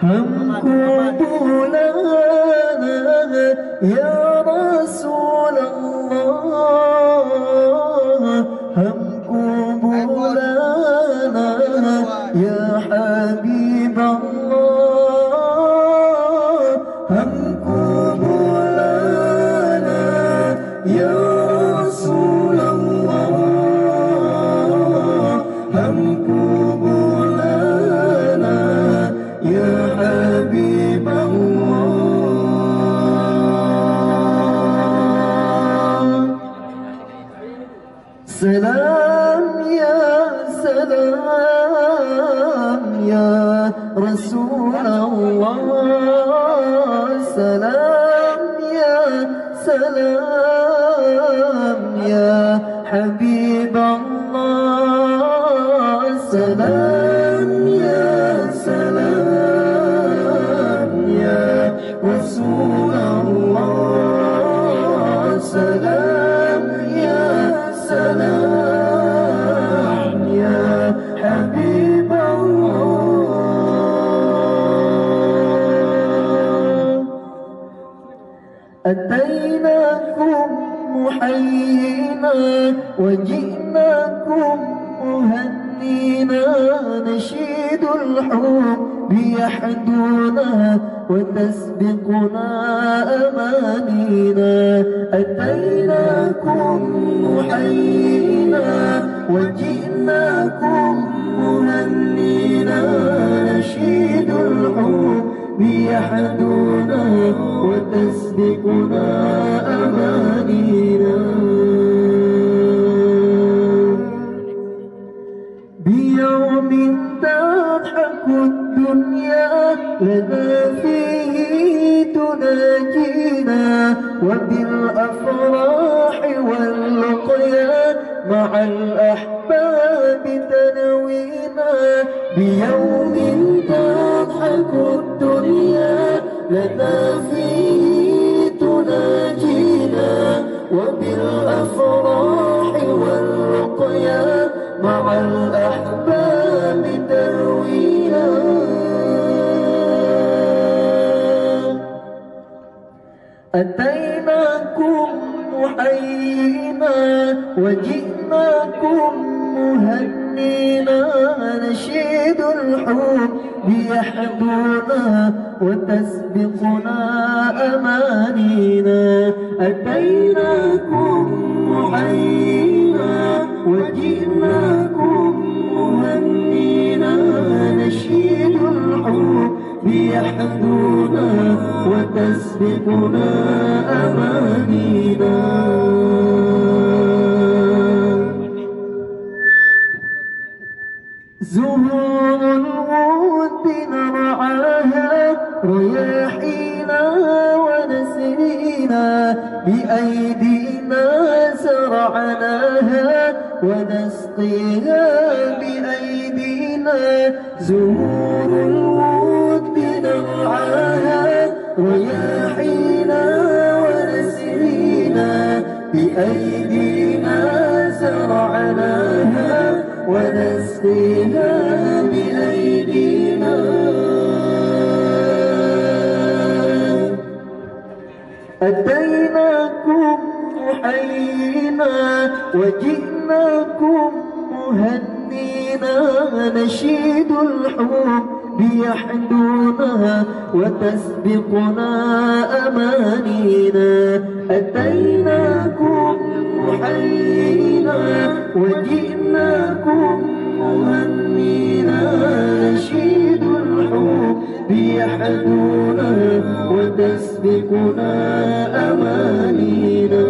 हमको बुलाना या रसूल अल्लाह, हमको बुलाना या हबीब अल्लाह, हमको बुलाना या रसूल अल्लाह, हमको बुलाना या हबीब अल्लाह। सलाम या रसूल अल्लाह, सलाम या हबीब अल्लाह, सलाम या रसूल अल्लाह, सलाम या हबीब अल्लाह। أتيناكم محيينا وجئناكم مهنينا، نشيد الحب يحدونا وتسبقنا أمانينا. أتيناكم محيينا وجئناكم مهنينا، نشيد الحب يحدونا وتسبقنا أمانينا. بيوم تضحك الدنيا لنا فيه تناجينا، وبالأفراح واللقيا مع الأحباب تنوينا. بيوم تضحك الدنيا لنا فيه تناجينا، وبالأفراح والرقيا مع الأحباب تروينا. أتيناكم محيينا وجئناكم مهنينا، نشيد الحب يحدونا وتسبقنا أمانينا. أتيناكم محيينا وجئناكم مهنينا، نشيد الحب يحدونا وتسبقنا أمانينا. زهور الود نرعاها رياحينا ونسرينا، بأيدينا زرعناها ونسقيها بأيدينا. زهور الود نرعاها رياحينا ونسرينا، بأيدينا زرعناها ونسقيها بأيدينا. أتيناكم محيينا وجئناكم مهنينا، نشيد الحب يحدونا وتسبقنا أمانينا. أتيناكم محيينا وجئناكم مهنينا، نشيد الحب يحدونا وتسبقنا أمانينا.